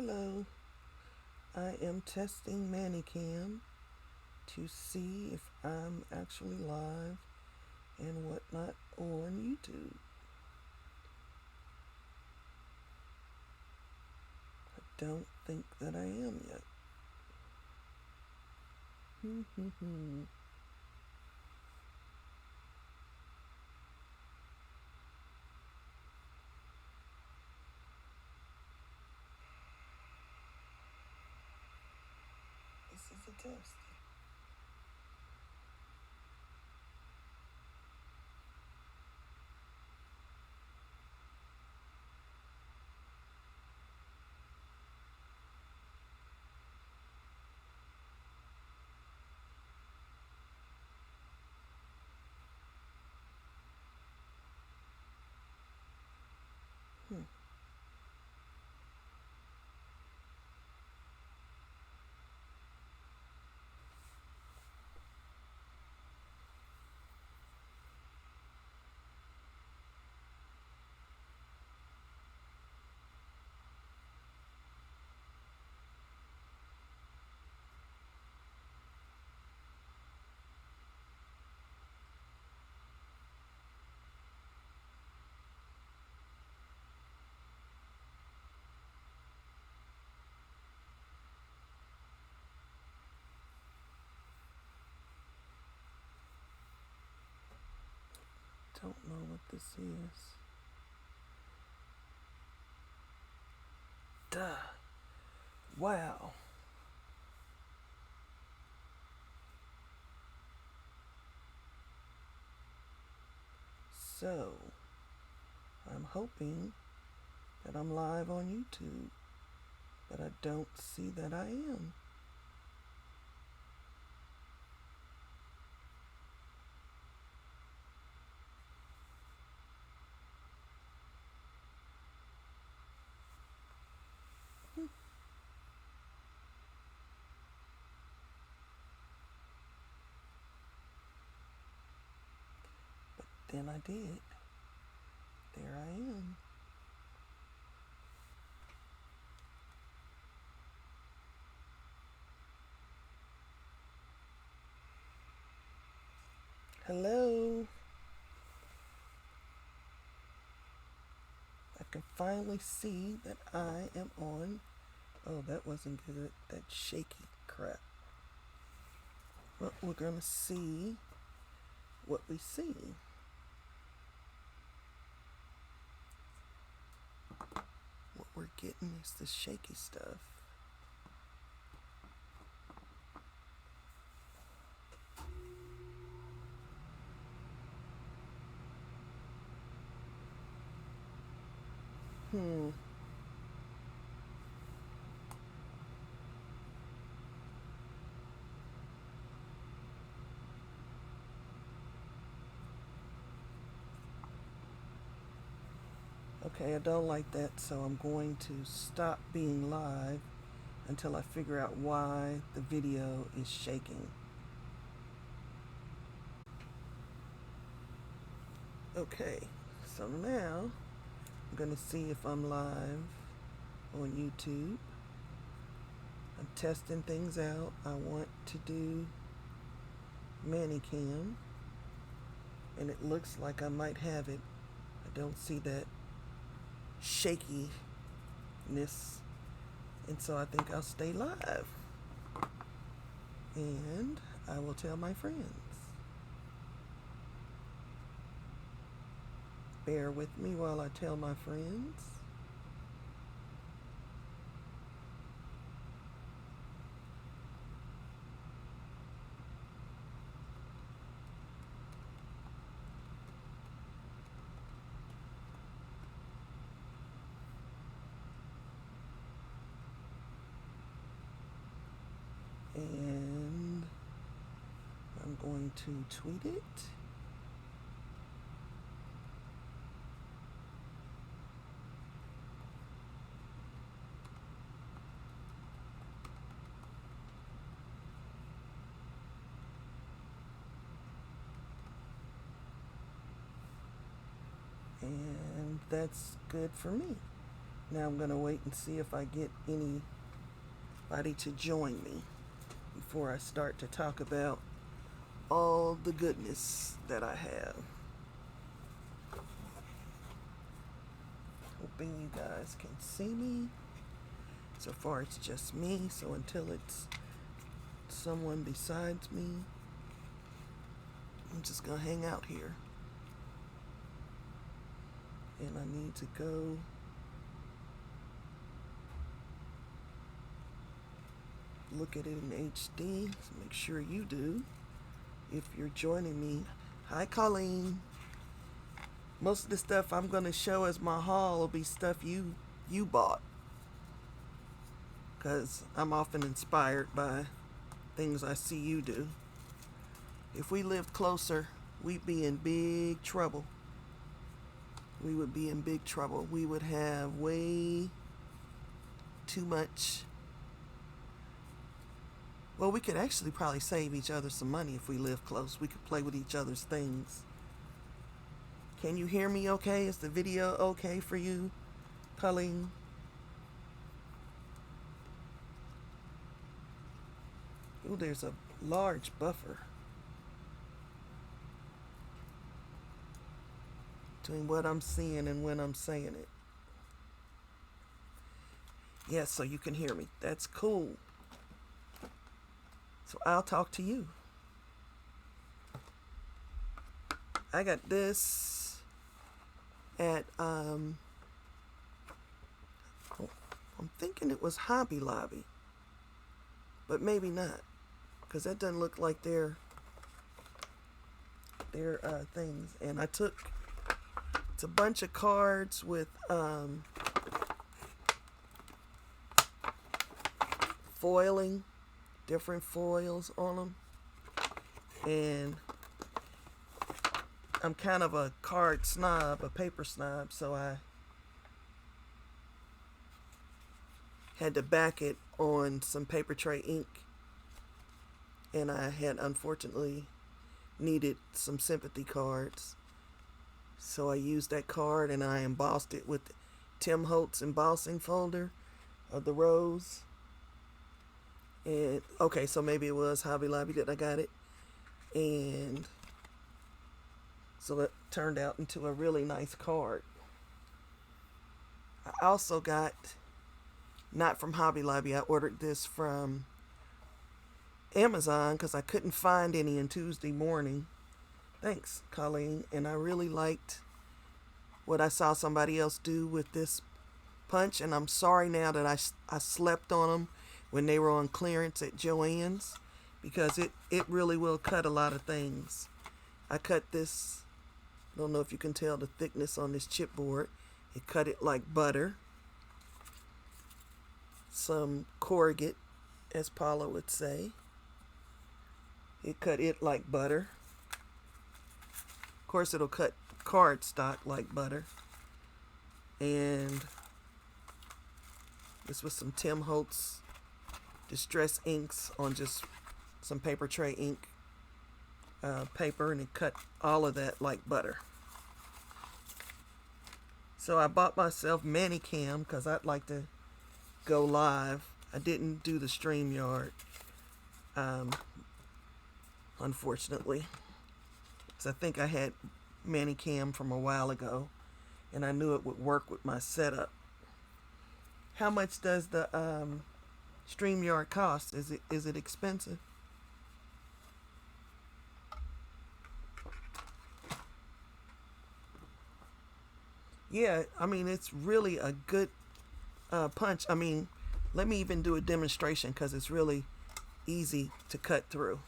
Hello, I am testing Manicam to see if I'm actually live and whatnot on YouTube. I don't think that I am yet. This is a test. Don't know what this is. Duh. Wow. So, I'm hoping that I'm live on YouTube, but I don't see that I am. Then I did. There I am. Hello. I can finally see that I am on. Oh, that wasn't good. That shaky crap. Well, we're going to see what we see. What we're getting is the shaky stuff. Okay, I don't like that, so I'm going to stop being live until I figure out why the video is shaking. Okay, so now I'm going to see if I'm live on YouTube. I'm testing things out. I want to do Manicam, and it looks like I might have it. I don't see that shakiness, and so I think I'll stay live, and I will tell my friends. Bear with me while I tell my friends. And I'm going to tweet it. And that's good for me. Now I'm going to wait and see if I get anybody to join me before I start to talk about all the goodness that I have. Hoping you guys can see me. So far it's just me, so until it's someone besides me, I'm just gonna hang out here. And I need to go look at it in HD, so make sure you do if you're joining me. Hi Colleen. Most of the stuff I'm going to show as my haul will be stuff you bought, because I'm often inspired by things I see you do. If we lived closer, we'd be in big trouble. We would be in big trouble. We would have way too much. Well, we could actually probably save each other some money if we lived close. We could play with each other's things. Can you hear me okay? Is the video okay for you, Colleen? Oh, there's a large buffer between what I'm seeing and when I'm saying it. Yes, so you can hear me. That's cool. So I'll talk to you. I got this at, I'm thinking it was Hobby Lobby, but maybe not, because that doesn't look like their things. And I took, it's a bunch of cards with foiling, different foils on them, and I'm kind of a card snob, a paper snob, so I had to back it on some paper tray ink, and I had unfortunately needed some sympathy cards, so I used that card and I embossed it with Tim Holtz embossing folder of the rose. And okay, so maybe it was Hobby Lobby that I got it, and so it turned out into a really nice card. I also got, not from Hobby Lobby, I ordered this from Amazon because I couldn't find any on Tuesday morning. Thanks, Colleen. And I really liked what I saw somebody else do with this punch, and I'm sorry now that I slept on them when they were on clearance at Joann's, because it really will cut a lot of things. I cut this, I don't know if you can tell the thickness on this chipboard. It cut it like butter. Some corrugate, as Paula would say. It cut it like butter. Of course, it'll cut cardstock like butter. And this was some Tim Holtz Distress inks on just some paper tray ink paper, and it cut all of that like butter. So I bought myself Manicam because I'd like to go live. I didn't do the StreamYard, unfortunately, because I think I had Manicam from a while ago, and I knew it would work with my setup. How much does the StreamYard cost? Is it expensive? Yeah, I mean, it's really a good punch. I mean, let me even do a demonstration because it's really easy to cut through.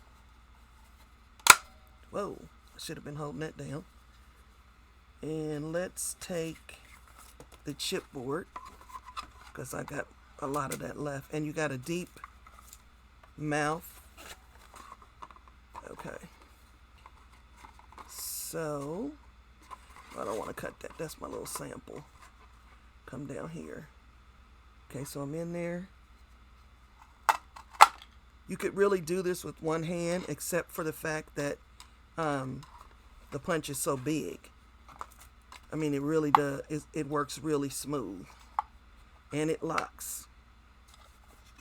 Whoa, I should have been holding that down. And let's take the chipboard because I got a lot of that left. And you got a deep mouth. Okay. So I don't want to cut that. That's my little sample. Come down here. Okay, so I'm in there. You could really do this with one hand, except for the fact that the punch is so big. I mean, it really does. It works really smooth. and it locks,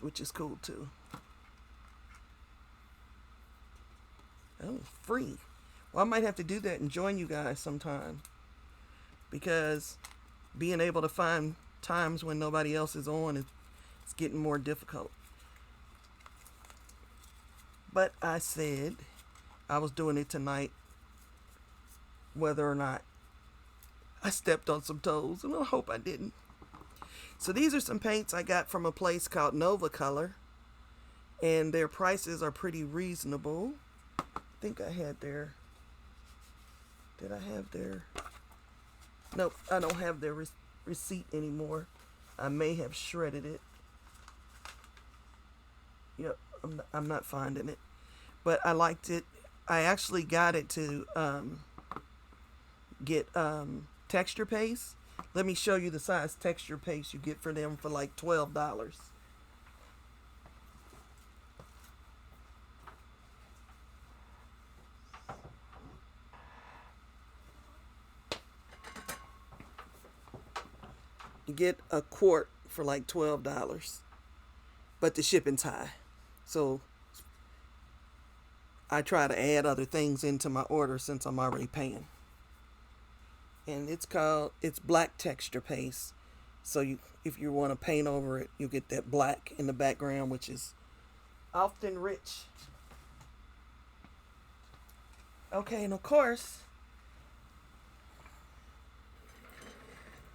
which is cool too. Oh, free. Well, I might have to do that and join you guys sometime, because being able to find times when nobody else is on it's getting more difficult. But I said I was doing it tonight, whether or not I stepped on some toes, and I hope I didn't. So these are some paints I got from a place called Nova Color, and their prices are pretty reasonable. I think I had their... Did I have their... Nope, I don't have their receipt anymore. I may have shredded it. Yep, I'm not finding it. But I liked it. I actually got it to get texture paste. Let me show you the size texture paste you get for them for like $12. You get a quart for like $12, but the shipping's high. So I try to add other things into my order since I'm already paying. And it's black texture paste. So if you want to paint over it, you get that black in the background, which is often rich. Okay, and of course,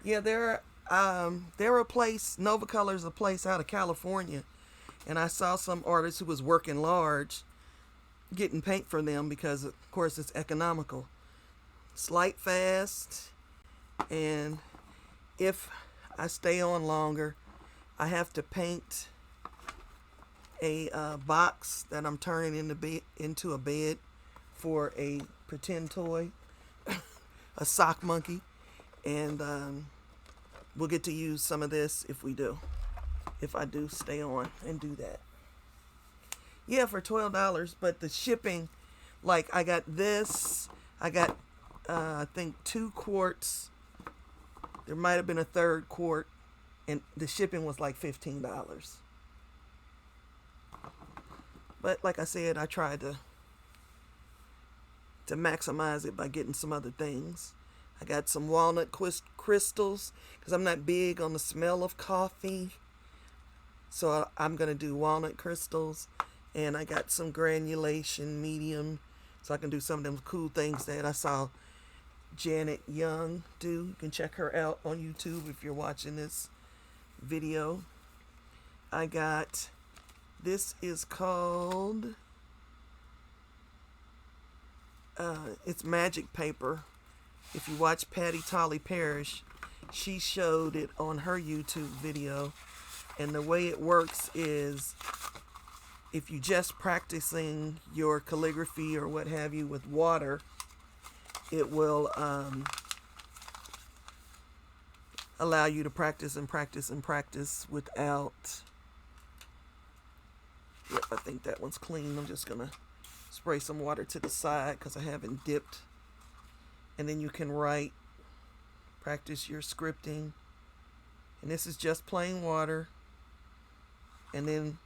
yeah, they're a place, Nova Color's a place out of California, and I saw some artists who was working large getting paint for them because of course it's economical. Slight fast, and if I stay on longer, I have to paint a box that I'm turning into a bed for a pretend toy, a sock monkey, and we'll get to use some of this if I do stay on and do that. Yeah, for $12, but the shipping, like I got this, I got I think 2 quarts. There might have been a third quart, and the shipping was like $15. But like I said, I tried to maximize it by getting some other things. I got some walnut crystals because I'm not big on the smell of coffee. So I'm going to do walnut crystals. And I got some granulation medium so I can do some of them cool things that I saw Janet Young do. You can check her out on YouTube if you're watching this video. I got, this is called, it's magic paper. If you watch Patty Tolly Parrish, she showed it on her YouTube video. And the way it works is, if you just practicing your calligraphy or what have you with water, it will allow you to practice and practice and practice without... Yep, I think that one's clean. I'm just going to spray some water to the side because I haven't dipped. And then you can write, practice your scripting. And this is just plain water. And then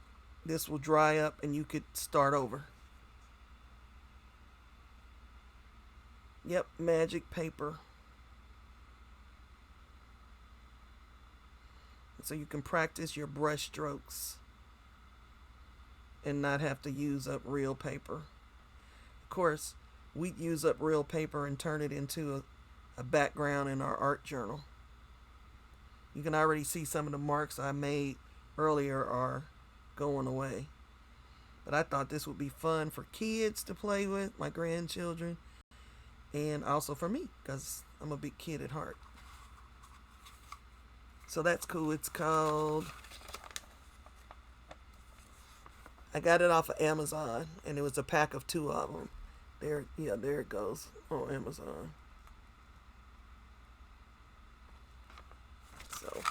this will dry up and you could start over. Yep, magic paper. So you can practice your brush strokes and not have to use up real paper. Of course, we use up real paper and turn it into a background in our art journal. You can already see some of the marks I made earlier are going away. But I thought this would be fun for kids to play with, my grandchildren, and also for me, because I'm a big kid at heart. So that's cool. It's called, I got it off of Amazon, and it was a pack of 2 of them. There it goes on Amazon. So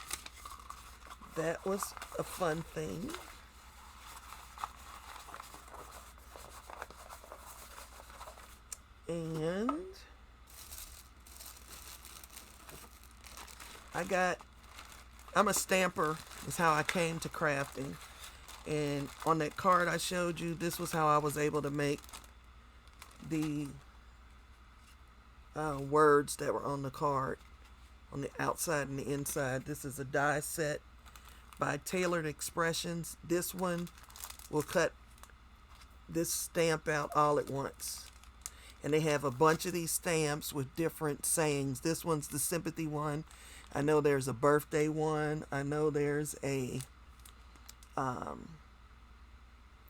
that was a fun thing. And I got I'm a stamper, is how I came to crafting. And on that card I showed you, this was how I was able to make the words that were on the card, on the outside and the inside. This is a die set by Tailored Expressions. This one will cut this stamp out all at once. And they have a bunch of these stamps with different sayings. This one's the sympathy one. I know there's a birthday one. I know there's a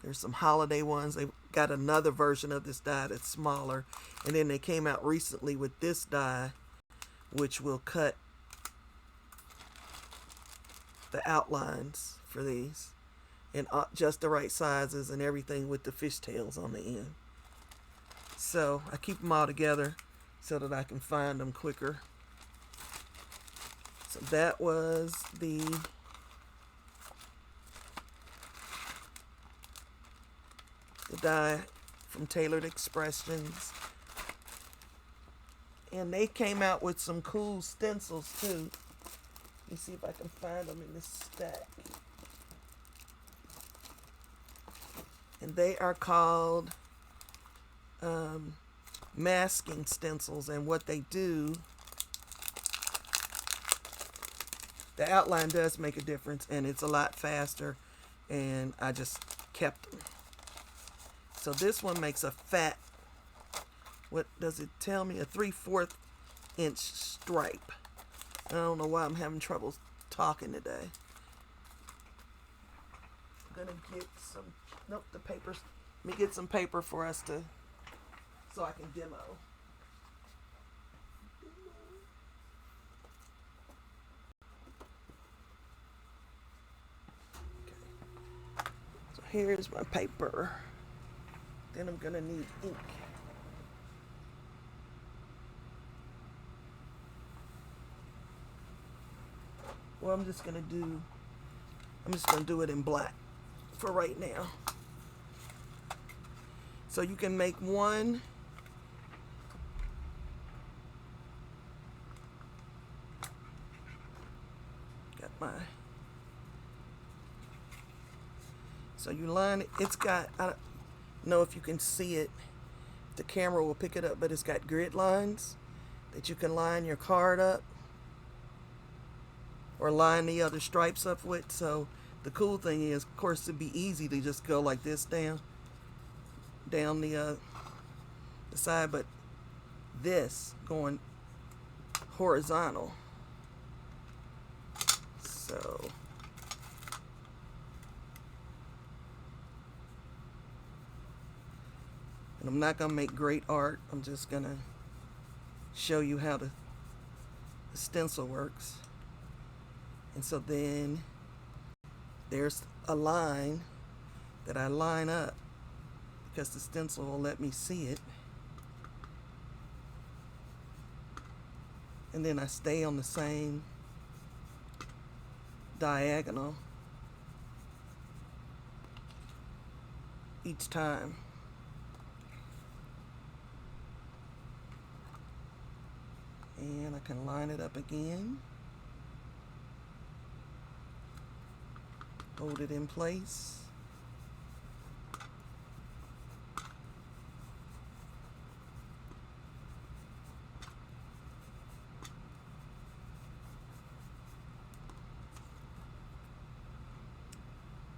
there's some holiday ones. They've got another version of this die that's smaller. And then they came out recently with this die, which will cut the outlines for these in just the right sizes and everything, with the fishtails on the end. So I keep them all together so that I can find them quicker. So that was the die from Tailored Expressions. And they came out with some cool stencils too. Let me see if I can find them in this stack. And they are called masking stencils. And what they do, the outline does make a difference, and it's a lot faster, and I just kept them. So this one makes a fat, what does it tell me? A 3/4 inch stripe. I don't know why I'm having trouble talking today. I'm gonna get some, nope, the papers. Let me get some paper for us to, so I can demo. Okay. So here's my paper. Then I'm gonna need ink. Well, I'm just gonna do it in black for right now. So you can make one. Got my. So you line it. It's got, I don't know if you can see it. The camera will pick it up, but it's got grid lines that you can line your card up or line the other stripes up with. So the cool thing is, of course, it'd be easy to just go like this down the side, but this going horizontal. So and I'm not gonna make great art. I'm just gonna show you how the stencil works. And so then there's a line that I line up because the stencil will let me see it. And then I stay on the same diagonal each time. And I can line it up again. Hold it in place.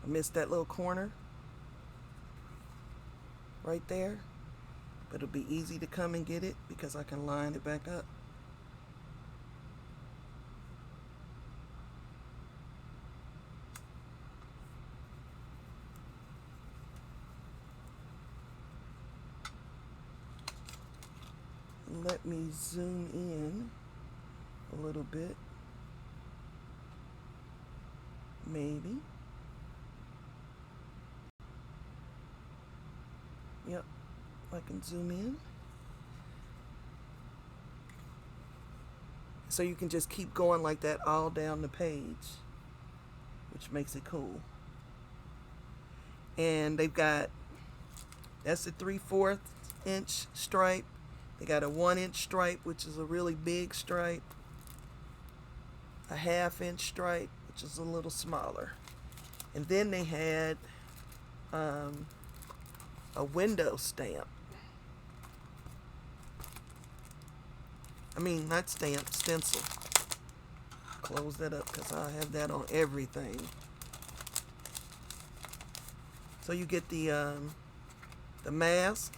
I missed that little corner right there, but it'll be easy to come and get it because I can line it back up. Let me zoom in a little bit, maybe. Yep, I can zoom in. So you can just keep going like that all down the page, which makes it cool. And they've got, that's a 3/4 inch stripe. They got a 1 inch stripe, which is a really big stripe, a 1/2 inch stripe, which is a little smaller. And then they had a window stamp. I mean, not stamp, stencil. Close that up because I have that on everything. So you get the mask,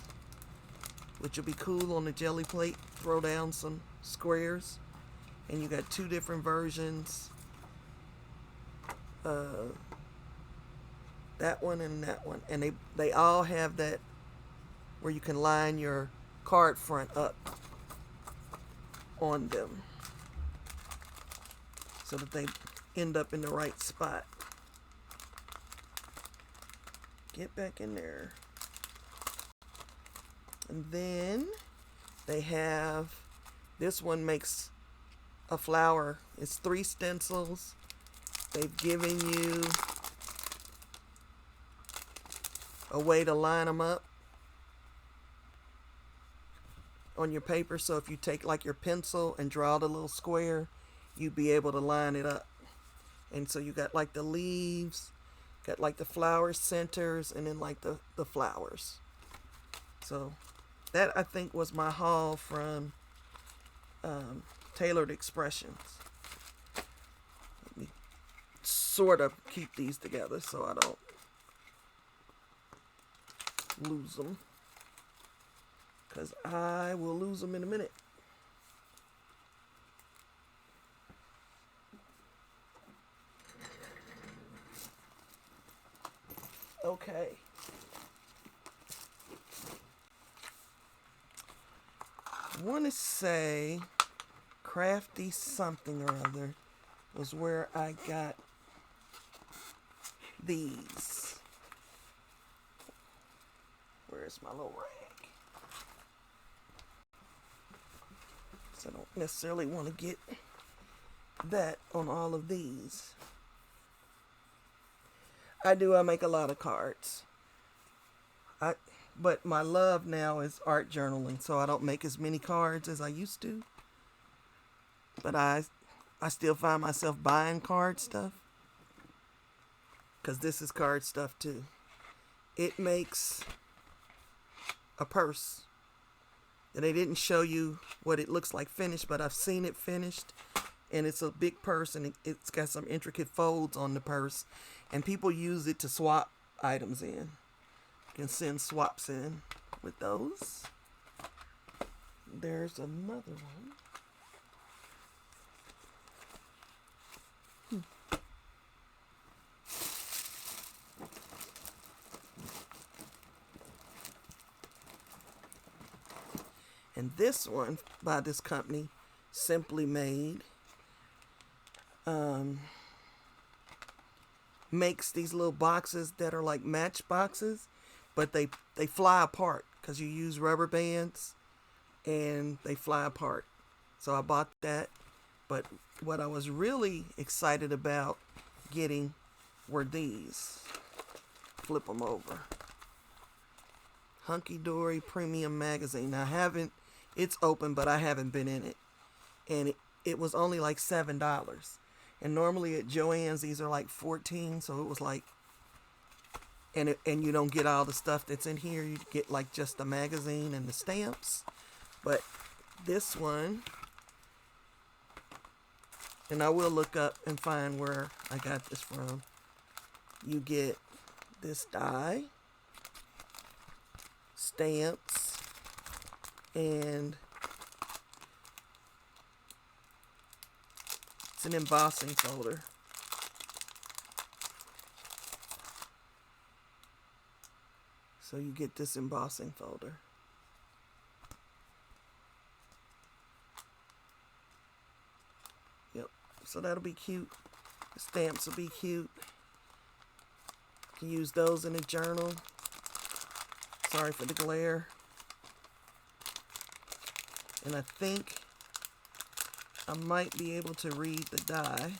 which will be cool on the jelly plate. Throw down some squares, and you got two different versions. That one and that one, and they all have that where you can line your card front up on them so that they end up in the right spot. Get back in there. And then they have, this one makes a flower. It's 3 stencils. They've given you a way to line them up on your paper. So if you take like your pencil and draw the little square, you'd be able to line it up. And so you got like the leaves, got like the flower centers, and then like the flowers. So that, I think, was my haul from Tailored Expressions. Let me sort of keep these together so I don't lose them, because I will lose them in a minute. Okay. I want to say Crafty something or other was where I got these. Where's my little rag? So I don't necessarily want to get that on all of these. I make a lot of cards. But my love now is art journaling, so I don't make as many cards as I used to. But I still find myself buying card stuff, because this is card stuff too. It makes a purse. And they didn't show you what it looks like finished, but I've seen it finished. And it's a big purse, and it's got some intricate folds on the purse. And people use it to swap items in. You can send swaps in with those. There's another one. And this one by this company, Simply Made, makes these little boxes that are like match boxes, but they fly apart because you use rubber bands and they fly apart. So I bought that. But what I was really excited about getting were these. Flip them over. Hunky-Dory Premium Magazine. Now it's open, but I haven't been in it. And it was only like $7. And normally at Joann's, these are like $14. So it was like, and you don't get all the stuff that's in here. You get like just the magazine and the stamps. But this one, and I will look up and find where I got this from. You get this die, stamps, and it's an embossing folder. So you get this embossing folder. Yep, so that'll be cute. The stamps will be cute. You can use those in a journal. Sorry for the glare. And I think I might be able to read the die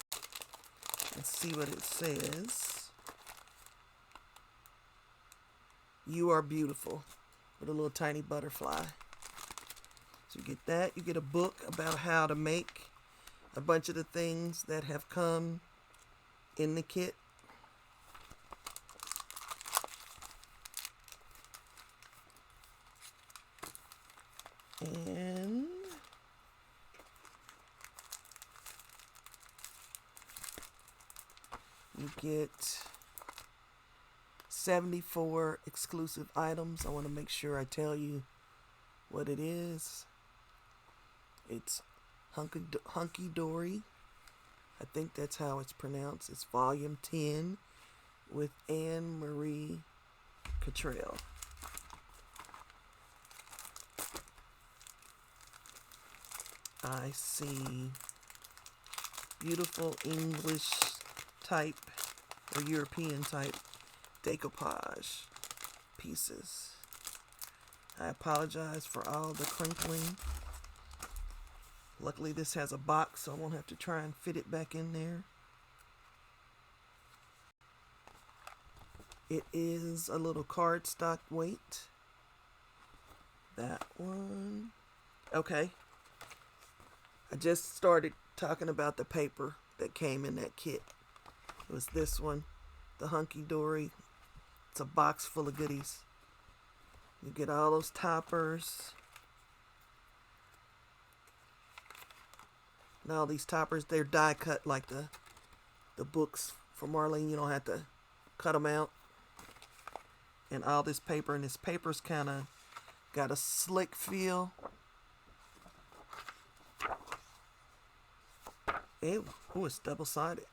and see what it says. You are beautiful, with a little tiny butterfly. So you get that. You get a book about how to make a bunch of the things that have come in the kit. And you get 74 exclusive items. I want to make sure I tell you what it is. It's Hunky-Dory. I think that's how it's pronounced. It's volume 10 with Anne Marie Cottrell. I see beautiful English type or European type decoupage pieces. I apologize for all the crinkling. Luckily this has a box, so I won't have to try and fit it back in there. It is a little cardstock weight. That one. Okay. I just started talking about the paper that came in that kit. It was this one, the Hunky-Dory. It's a box full of goodies. You get all those toppers. And all these toppers, they're die cut like the books for Marlene. You don't have to cut them out. And all this paper, and this paper's kind of got a slick feel. Ew, it's double-sided.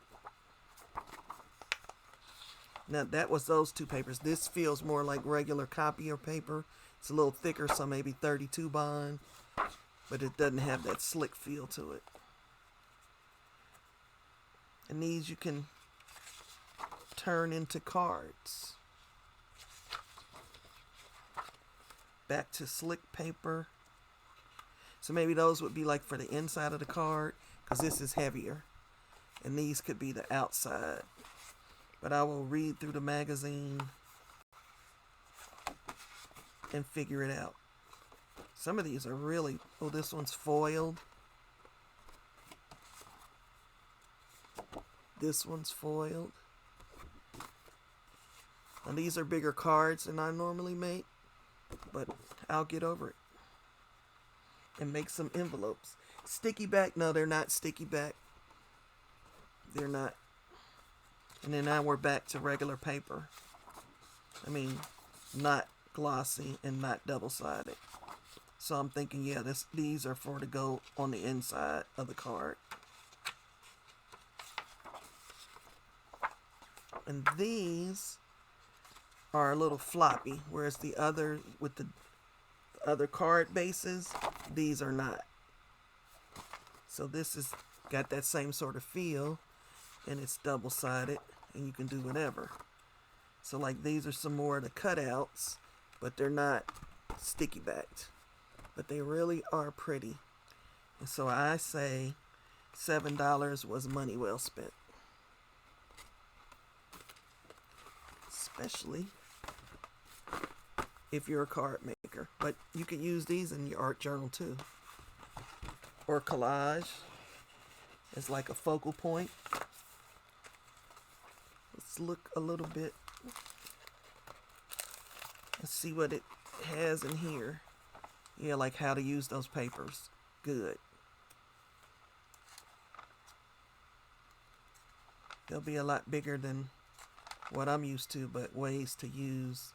Now that was those two papers. This feels more like regular copier paper. It's a little thicker, so maybe 32 bond, but it doesn't have that slick feel to it. And these you can turn into cards. Back to slick paper. So maybe those would be like for the inside of the card, because this is heavier. And these could be the outside. But I will read through the magazine and figure it out. Some of these are really... Oh, this one's foiled. This one's foiled. And these are bigger cards than I normally make. But I'll get over it. And make some envelopes. Sticky back? No, they're not sticky back. They're not. And then now we're back to regular paper. I mean, not glossy and not double-sided. So I'm thinking, yeah, these are for to go on the inside of the card. And these are a little floppy, whereas the other, with the other card bases, these are not. So this has got that same sort of feel, and it's double-sided, and you can do whatever. So like these are some more of the cutouts, but they're not sticky backed. But they really are pretty. And so I say $7 was money well spent. Especially if you're a card maker. But you can use these in your art journal too. Or collage as like a focal point. Let's look a little bit. Let's see what it has in here. Yeah, like how to use those papers. Good. They'll be a lot bigger than what I'm used to, but ways to use.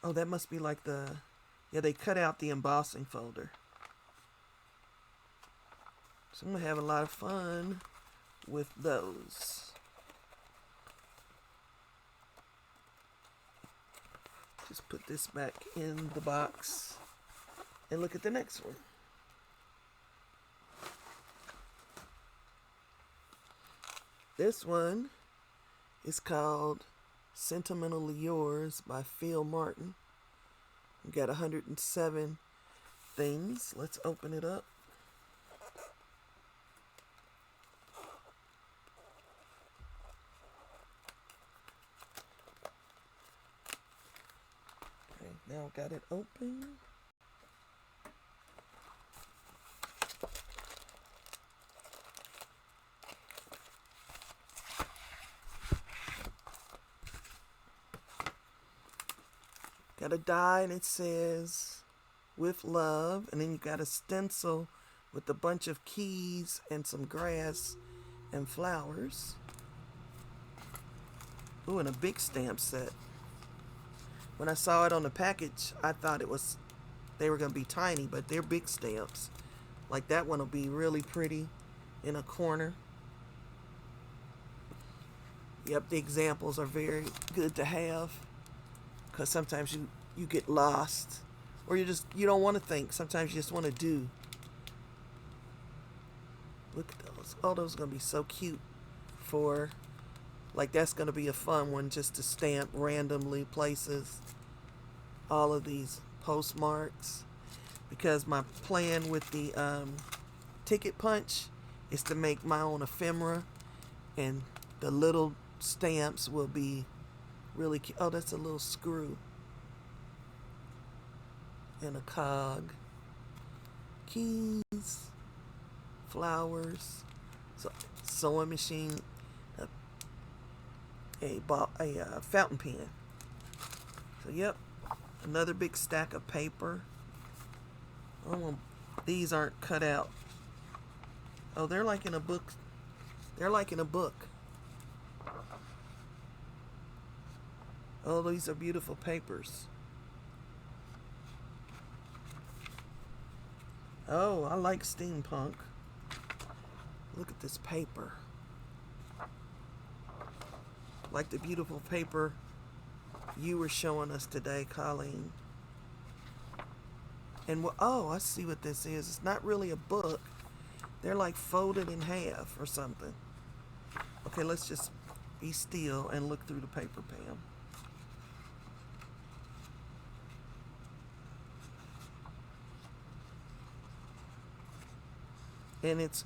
Oh, that must be like the... Yeah, they cut out the embossing folder. So I'm going to have a lot of fun with those. Just put this back in the box and look at the next one. This one is called Sentimentally Yours by Phil Martin. We got 107 things. Let's open it up. Okay, now got it open. Got a die and it says with love, and then you got a stencil with a bunch of keys and some grass and flowers. Ooh, and a big stamp set. When I saw it on the package, I thought they were going to be tiny, but they're big stamps. Like that one will be really pretty in a corner. Yep, the examples are very good to have, because sometimes you get lost, or you don't want to think. Sometimes you just want to do. Look at those. Oh, those are going to be so cute for, like, that's going to be a fun one just to stamp randomly places. All of these postmarks. Because my plan with the ticket punch is to make my own ephemera, and the little stamps will be really cute. Oh, that's a little screw and a cog. Keys, flowers, sewing machine, a fountain pen. So yep, another big stack of paper. Oh, these aren't cut out. Oh, they're like in a book. They're like in a book. Oh, these are beautiful papers. Oh, I like steampunk. Look at this paper. Like the beautiful paper you were showing us today, Colleen. And oh, I see what this is. It's not really a book. They're like folded in half or something. Okay, let's just be still and look through the paper, Pam. And it's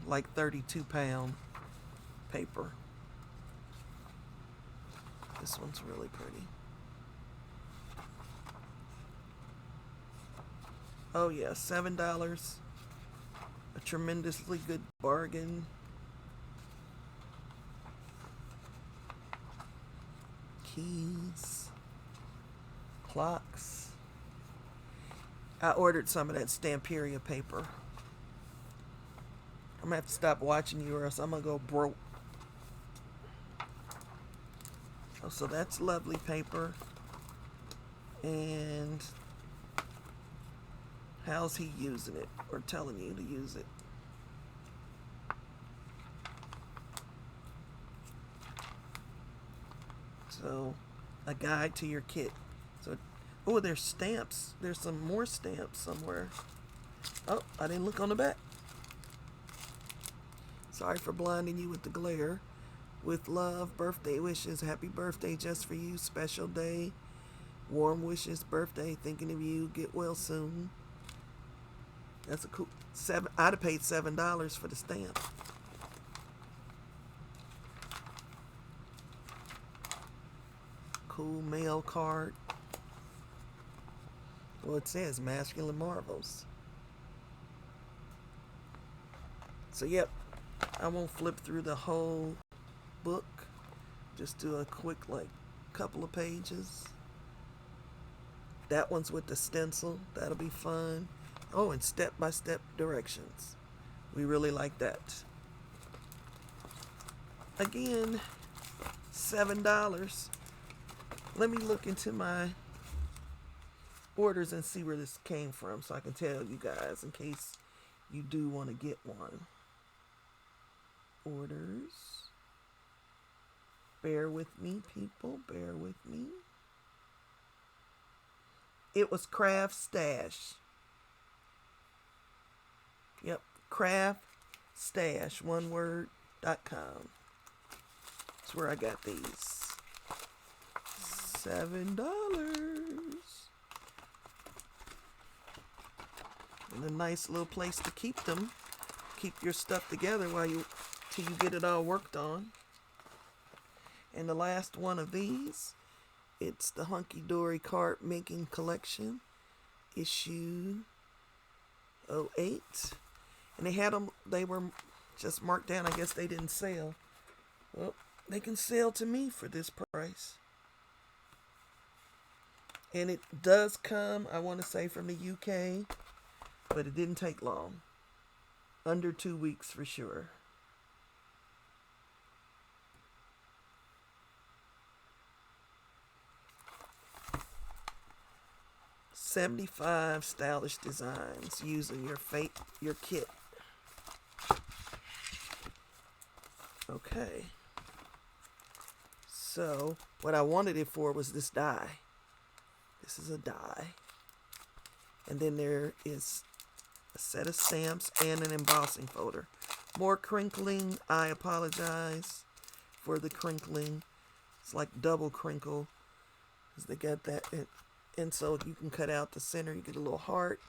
like 32-pound paper. This one's really pretty. Oh yeah, $7. A tremendously good bargain. Keys. Clocks. I ordered some of that Stamperia paper. I'm gonna have to stop watching you or else I'm gonna go broke. Oh, so that's lovely paper. And how's he using it or telling you to use it? So, a guide to your kit. So, oh, there's stamps. There's some more stamps somewhere. Oh, I didn't look on the back. Sorry for blinding you with the glare. With love, birthday wishes, happy birthday just for you, special day, warm wishes, birthday, thinking of you, get well soon. That's a cool, I'd have paid $7 for the stamp. Cool mail card. Well, it says Masculine Marvels. So, yep, I won't flip through the whole book. Just do a quick, couple of pages. That one's with the stencil. That'll be fun. Oh, and step-by-step directions. We really like that. Again, $7. Let me look into my orders and see where this came from so I can tell you guys in case you do want to get one. Orders. Bear with me, people. Bear with me. It was Craft Stash. Yep, Craft Stash, oneword.com. That's where I got these. $7. And a nice little place to keep them. Keep your stuff together till you get it all worked on. And the last one of these, it's the Hunky-Dory Card Making Collection, issue 08. And they had them, they were just marked down. I guess they didn't sell. Well, they can sell to me for this price. And it does come, I want to say, from the UK, but it didn't take long. Under 2 weeks for sure. $75 stylish designs using your kit. Okay. So what I wanted it for was this die. This is a die. And then there is a set of stamps and an embossing folder. More crinkling. I apologize for the crinkling. It's like double crinkle, because they got that. And so you can cut out the center. You get a little heart,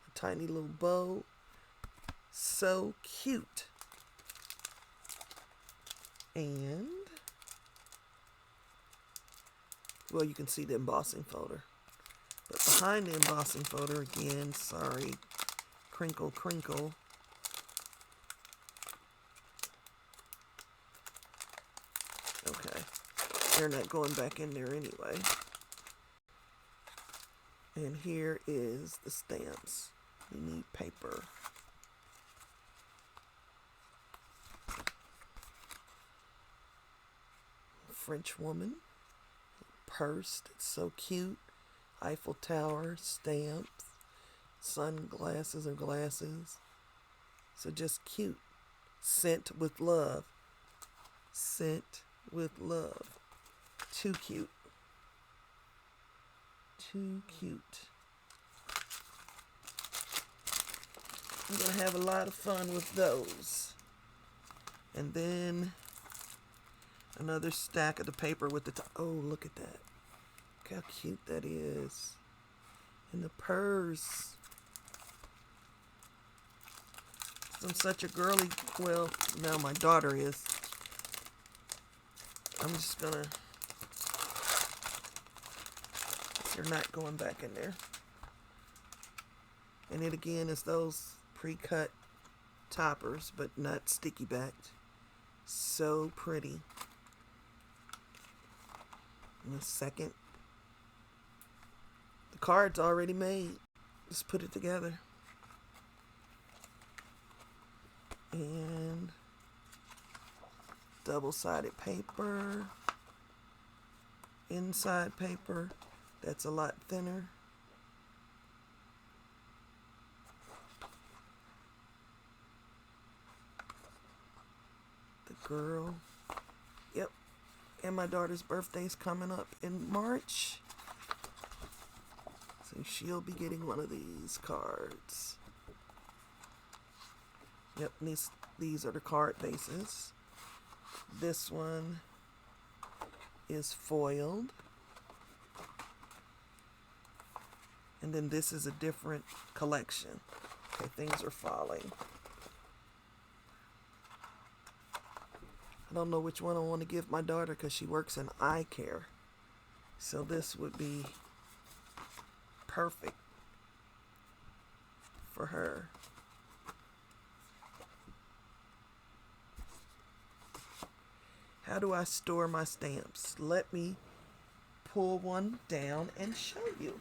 a tiny little bow. So cute. And, well, you can see the embossing folder. But behind the embossing folder, again, sorry, crinkle, crinkle. Okay, they're not going back in there anyway. And here is the stamps. You need paper. French woman, pursed, it's so cute. Eiffel Tower, stamps, sunglasses or glasses. So just cute. Sent with love. Sent with love. Too cute. Too cute. I'm going to have a lot of fun with those. And then another stack of the paper with the oh, look at that. Look how cute that is. And the purse. I'm such a girly, well, now my daughter is. I'm just gonna, they're not going back in there. And it again is those pre-cut toppers, but not sticky backed. So pretty. And the second, the card's already made. Just put it together. And double-sided paper, inside paper, that's a lot thinner. The girl, yep, and my daughter's birthday's coming up in March, so she'll be getting one of these cards. Yep, these are the card bases. This one is foiled. And then this is a different collection. Okay, things are falling. I don't know which one I want to give my daughter because she works in eye care. So this would be perfect for her. How do I store my stamps? Let me pull one down and show you.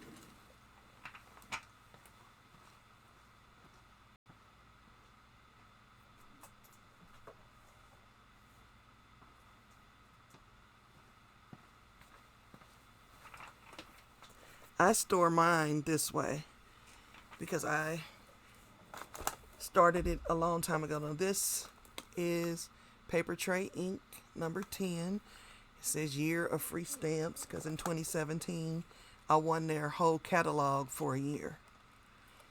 I store mine this way because I started it a long time ago. Now this is Paper Tray ink number 10. It says year of free stamps because in 2017 I won their whole catalog for a year.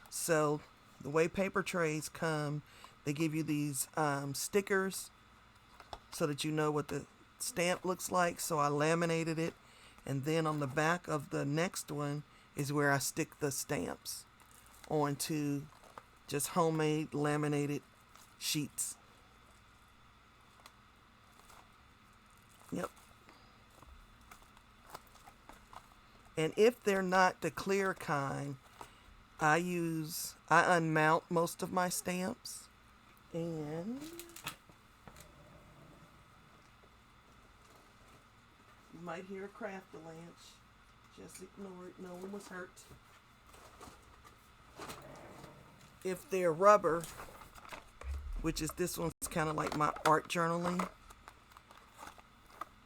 So the way paper trays come, they give you these stickers so that you know what the stamp looks like. So I laminated it, and then on the back of the next one is where I stick the stamps onto just homemade laminated sheets. Yep. And if they're not the clear kind, I unmount most of my stamps. And you might hear a craft-a-lanch. Just ignore it. No one was hurt. If they're rubber, which is this one's kind of like my art journaling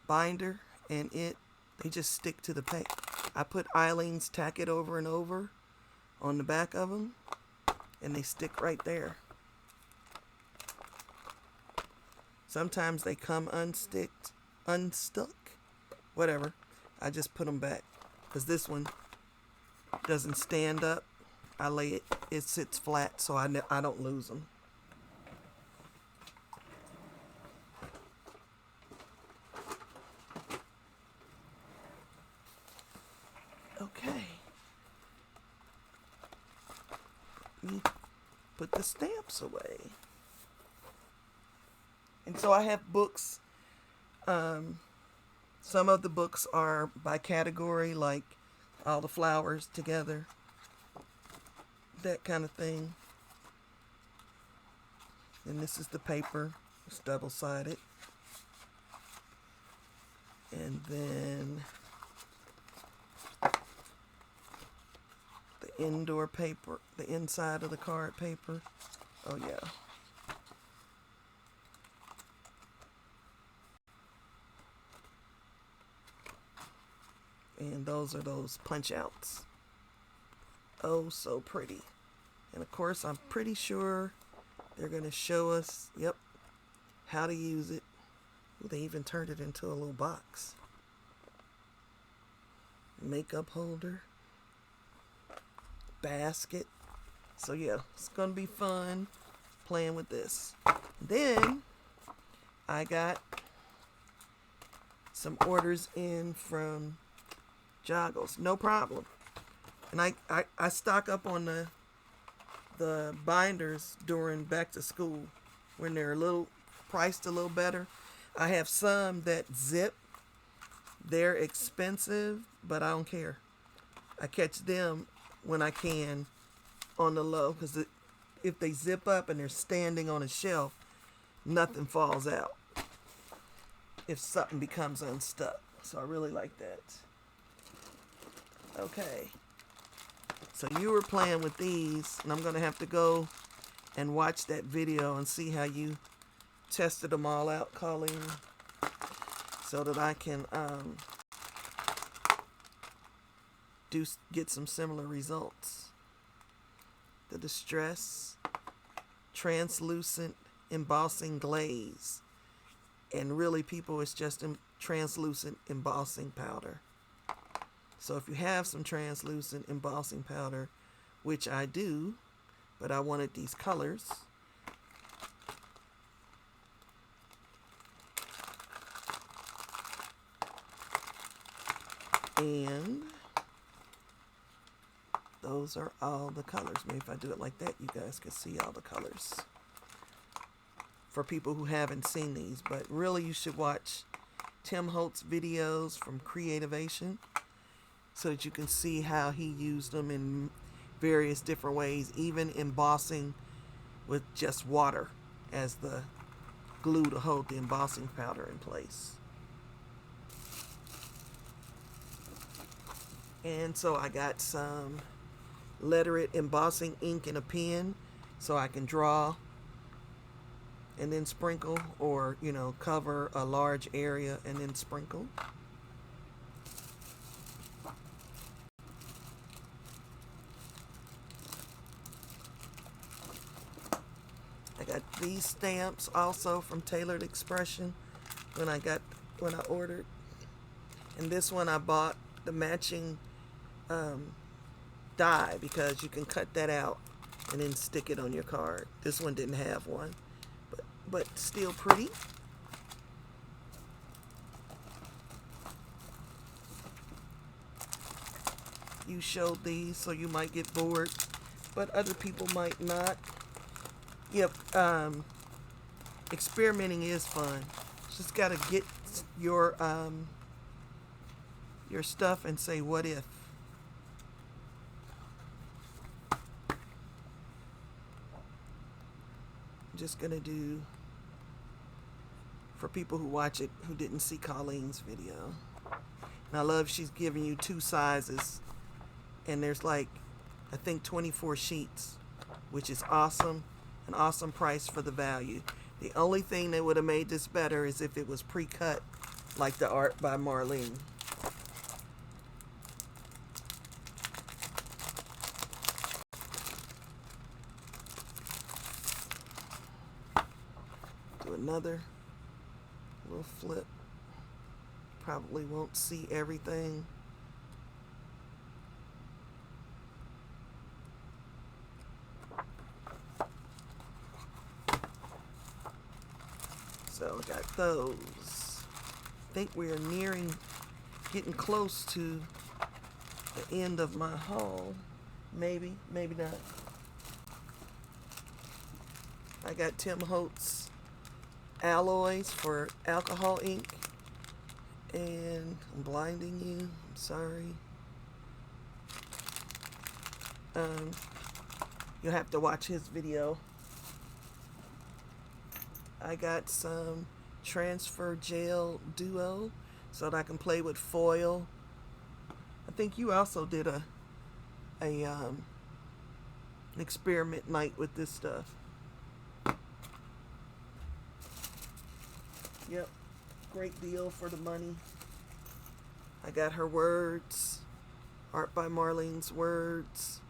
binder, and they just stick to the paint. I put Eileen's Tack It Over and Over on the back of them, and they stick right there. Sometimes they come unstuck, whatever. I just put them back because this one doesn't stand up. I lay it sits flat, so I don't lose them. Okay. We put the stamps away. And so I have books. Some of the books are by category, like all the flowers together, that kind of thing. And this is the paper. It's double-sided. And then the indoor paper, the inside of the card paper. Oh yeah. And those are those punch outs. Oh, so pretty. And of course, I'm pretty sure they're going to show us, yep, how to use it. Ooh, they even turned it into a little box. Makeup holder. Basket. So yeah, it's going to be fun playing with this. Then I got some orders in from Joggles, no problem. And I stock up on the binders during back to school when they're priced a little better. I have some that zip. They're expensive, but I don't care. I catch them when I can on the low, because if they zip up and they're standing on a shelf, nothing falls out if something becomes unstuck. So I really like that. Okay, so you were playing with these, and I'm going to have to go and watch that video and see how you tested them all out, Colleen, so that I can get some similar results. The Distress Translucent Embossing Glaze, and really, people, it's just translucent embossing powder. So if you have some translucent embossing powder, which I do, but I wanted these colors, and those are all the colors. Maybe if I do it like that, you guys can see all the colors. For people who haven't seen these, but really you should watch Tim Holtz videos from Creativation, so that you can see how he used them in various different ways, even embossing with just water as the glue to hold the embossing powder in place. And so I got some Letter It embossing ink and a pen, so I can draw and then sprinkle, or, cover a large area and then sprinkle. I got these stamps also from Tailored Expression when I ordered. And this one I bought the matching die, because you can cut that out and then stick it on your card. This one didn't have one, but still pretty. You showed these, so you might get bored, but other people might not. Yep, experimenting is fun. Just got to get your stuff and say, what if? I'm just going to do, for people who watch it who didn't see Colleen's video. And I love she's giving you 2 sizes. And there's like, I think 24 sheets, which is awesome. An awesome price for the value. The only thing that would have made this better is if it was pre-cut like the art by Marlene. Do another little flip. Probably won't see everything. So I got those. I think we're getting close to the end of my haul. Maybe, maybe not. I got Tim Holtz Alloys for alcohol ink. And I'm blinding you. I'm sorry. You'll have to watch his video. I got some transfer gel duo so that I can play with foil. I think you also did an experiment night with this stuff. Yep, great deal for the money. I got her words, art by Marlene's words,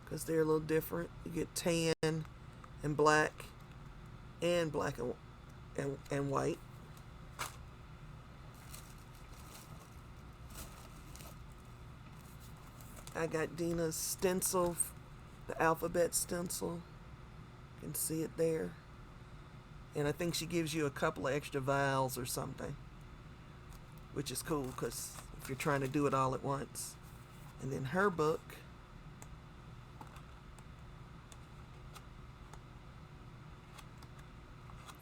because they're a little different. You get tan and black and white. I got Dina's stencil, the alphabet stencil. You can see it there. And I think she gives you a couple of extra vowels or something, which is cool because if you're trying to do it all at once. And then her book,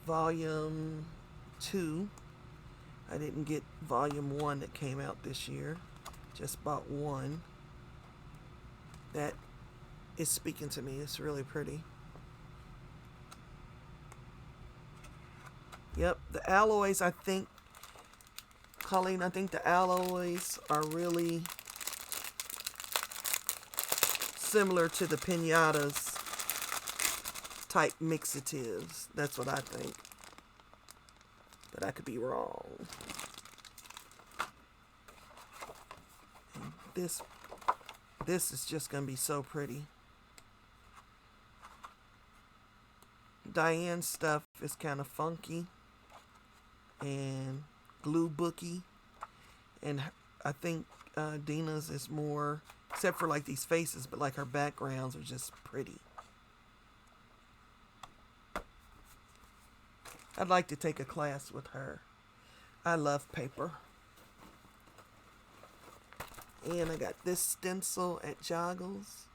Volume 2. I didn't get Volume 1 that came out this year. Just bought 1. That is speaking to me. It's really pretty. Yep, the alloys, I think, Colleen, I think the alloys are really similar to the Pinatas type mixatives. That's what I think. But I could be wrong. And this is just going to be so pretty. Diane's stuff is kind of funky and glue booky, and I think Dina's is more, except for like these faces, but like her backgrounds are just pretty. I'd like to take a class with her. I love paper. And I got this stencil at Joggles.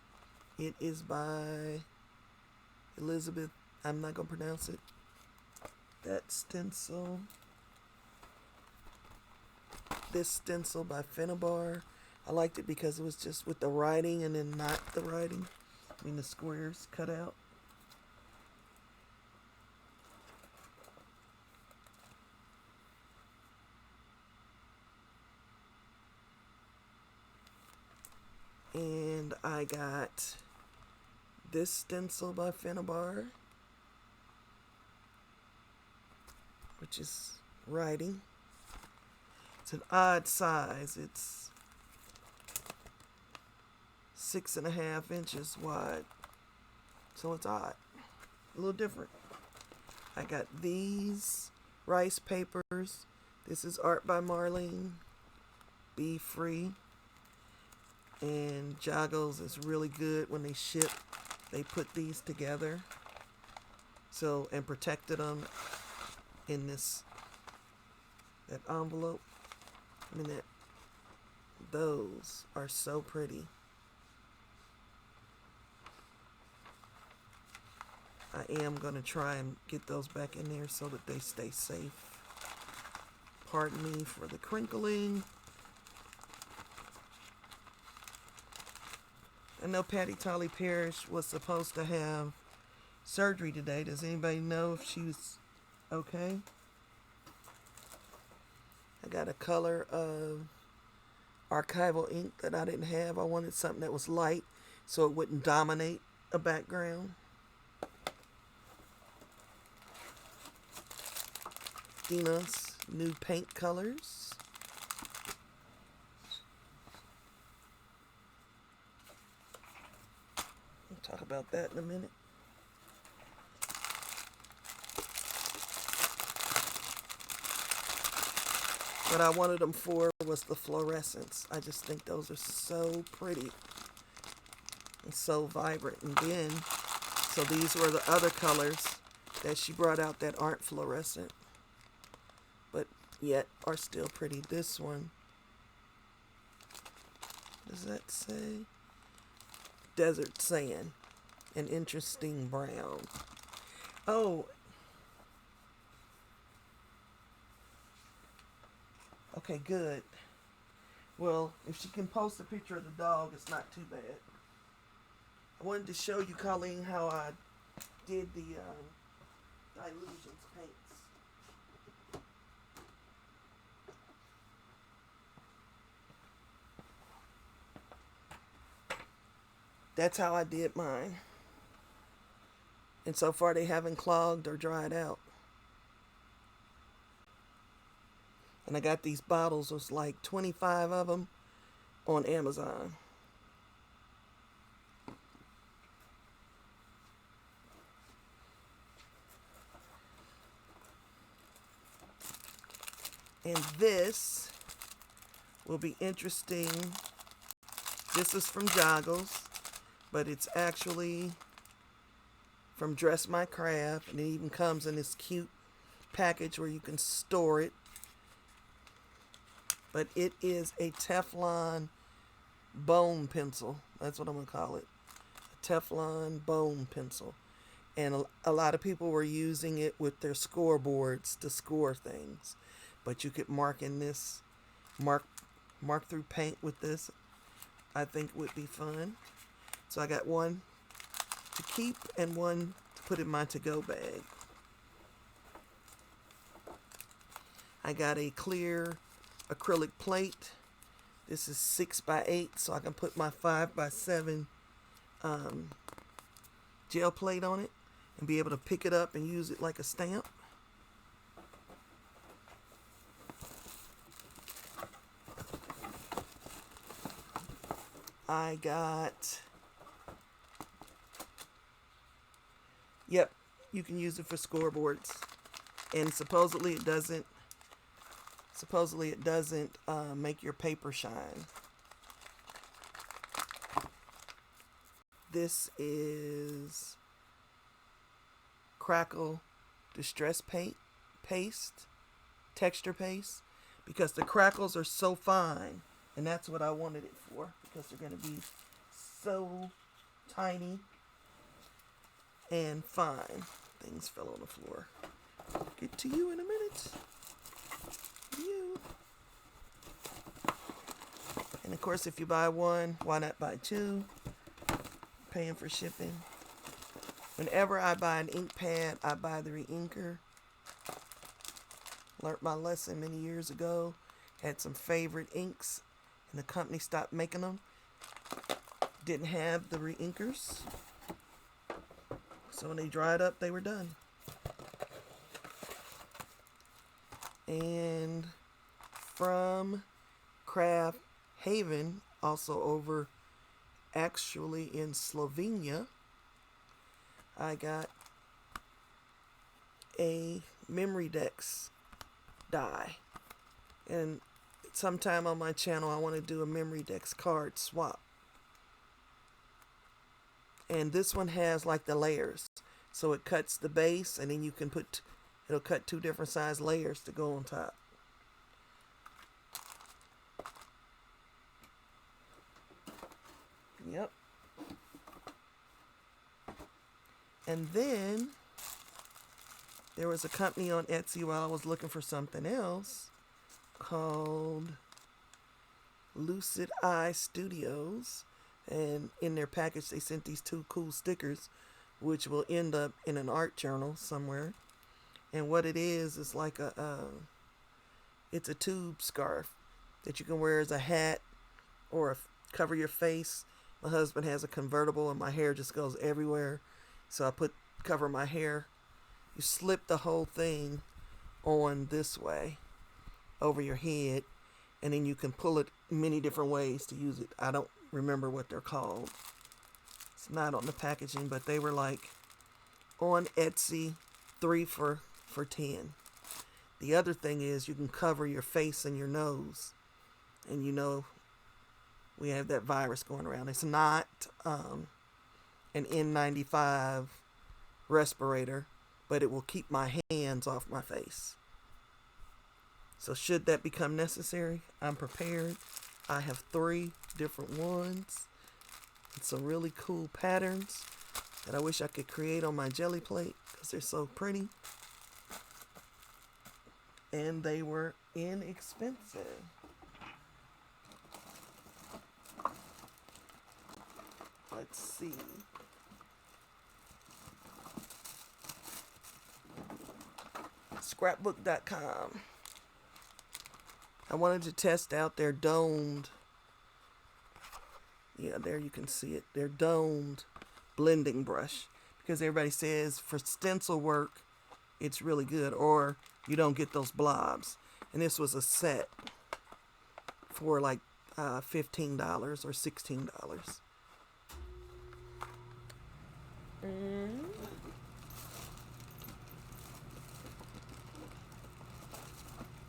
It is by Elizabeth, I'm not going to pronounce it. That stencil. This stencil by Finnabar. I liked it because it was just with the writing and then not the writing. I mean the squares cut out. And I got this stencil by Finnabar, which is writing. It's an odd size. It's 6.5 inches wide. So it's odd. A little different. I got these rice papers. This is art by Marlene. Be free. And Joggles is really good when they ship. They put these together. So, and protected them in that envelope. I mean, those are so pretty. I am going to try and get those back in there so that they stay safe. Pardon me for the crinkling. I know Patty Tolly Parrish was supposed to have surgery today. Does anybody know if she was okay? I got a color of archival ink that I didn't have. I wanted something that was light so it wouldn't dominate a background. Dino's new paint colors. We'll talk about that in a minute. What I wanted them for was the fluorescence. I just think those are so pretty and so vibrant. And then, so these were the other colors that she brought out that aren't fluorescent, but yet are still pretty. This one, does that say? Desert sand, an interesting brown. Oh, okay, good. Well, if she can post a picture of the dog, it's not too bad. I wanted to show you, Colleen, how I did the Dilutions paints. That's how I did mine. And so far they haven't clogged or dried out. And I got these bottles, there's like 25 of them on Amazon. And this will be interesting. This is from Joggles, but it's actually from Dress My Craft, and it even comes in this cute package where you can store it. But it is a Teflon bone pencil. That's what I'm going to call it. A Teflon bone pencil. And a lot of people were using it with their scoreboards to score things. But you could mark in this, mark through paint with this. I think would be fun. So I got one to keep and one to put in my to-go bag. I got a clear acrylic plate. This is 6x8, so I can put my 5x7 gel plate on it and be able to pick it up and use it like a stamp. I got, yep, you can use it for scoreboards, and supposedly it doesn't make your paper shine. This is Crackle Distress Paste, texture paste, because the crackles are so fine, and that's what I wanted it for, because they're going to be so tiny and fine. Things fell on the floor. Get to you in a minute. You. And of course, if you buy one, why not buy two? Paying for shipping. Whenever I buy an ink pad, I buy the re-inker. Learned my lesson many years ago. Had some favorite inks, and the company stopped making them. Didn't have the re-inkers. So when they dried up, they were done. And from Craft Haven, also over actually in Slovenia, I got a memory decks die. And sometime on my channel I want to do a memory decks card swap. And this one has like the layers, so it cuts the base, and then you can put, it'll cut two different size layers to go on top. Yep. And then there was a company on Etsy while I was looking for something else called Lucid Eye Studios. And in their package, they sent these two cool stickers, which will end up in an art journal somewhere. And what it is like It's a tube scarf that you can wear as a hat or cover your face. My husband has a convertible and my hair just goes everywhere. So I cover my hair. You slip the whole thing on this way over your head, and then you can pull it many different ways to use it. I don't remember what they're called. It's not on the packaging, but they were like on Etsy, 3 for $10. The other thing is you can cover your face and your nose. And you know, we have that virus going around. It's not an N95 respirator, but it will keep my hands off my face. So should that become necessary, I'm prepared. I have 3 different ones and some really cool patterns that I wish I could create on my jelly plate because they're so pretty. And they were inexpensive. Let's see. Scrapbook.com. I wanted to test out their domed, yeah, there you can see it, their domed blending brush. Because everybody says for stencil work, it's really good, or you don't get those blobs. And this was a set for like $15 or $16.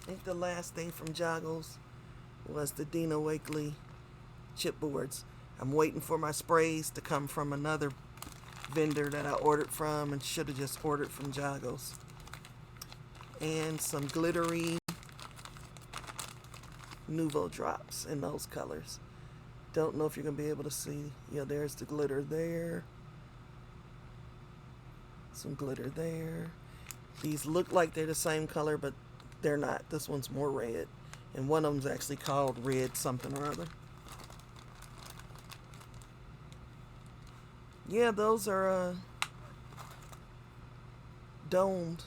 I think the last thing from Joggles was the Dino Wakeley chipboards. I'm waiting for my sprays to come from another vendor that I ordered from and should have just ordered from Joggles. And some glittery Nouveau drops in those colors. Don't know if you're going to be able to see. Yeah, there's the glitter there. Some glitter there. These look like they're the same color, but they're not. This one's more red. And one of them's actually called red something or other. Yeah, those are domed.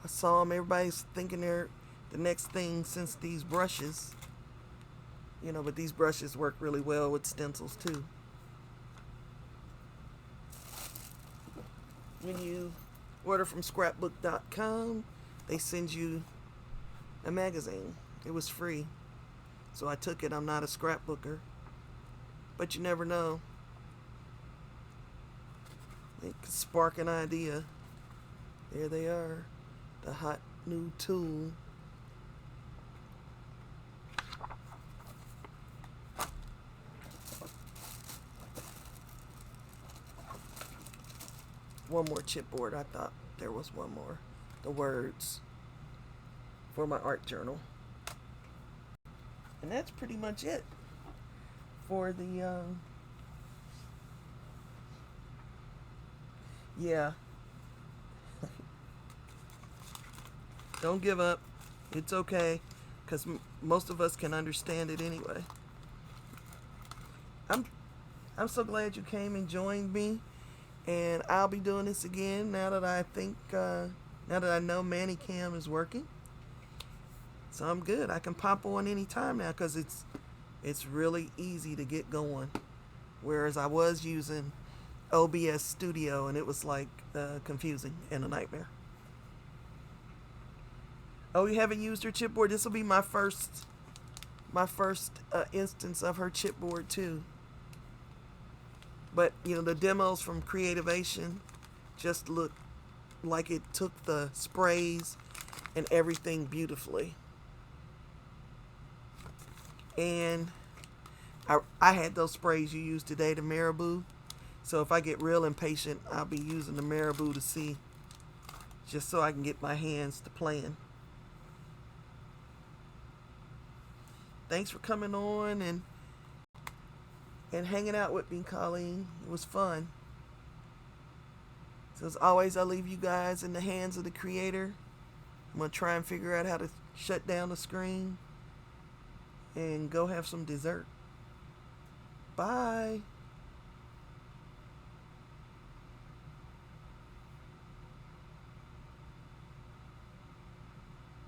I saw them. Everybody's thinking they're the next thing since these brushes. You know, but these brushes work really well with stencils too. When you order from scrapbook.com, they send you a magazine. It was free. So I took it. I'm not a scrapbooker. But you never know. It could spark an idea. There they are. The hot new tool. One more chipboard. I thought there was one more. The words for my art journal. And that's pretty much it for the yeah. Don't give up. It's okay, because most of us can understand it anyway. I'm so glad you came and joined me, and I'll be doing this again now that I think now that I know ManyCam is working. So I'm good. I can pop on anytime now because it's really easy to get going. Whereas I was using OBS Studio and it was like confusing and a nightmare. Oh, you haven't used her chipboard? This will be my first instance of her chipboard too. But you know, the demos from Creativation just look like it took the sprays and everything beautifully. And I had those sprays you used today, the Marabou. So if I get real impatient, I'll be using the Marabou to see, just so I can get my hands to playing. Thanks for coming on and hanging out with me, Colleen. It was fun. So as always, I leave you guys in the hands of the creator. I'm going to try and figure out how to shut down the screen and go have some dessert. Bye.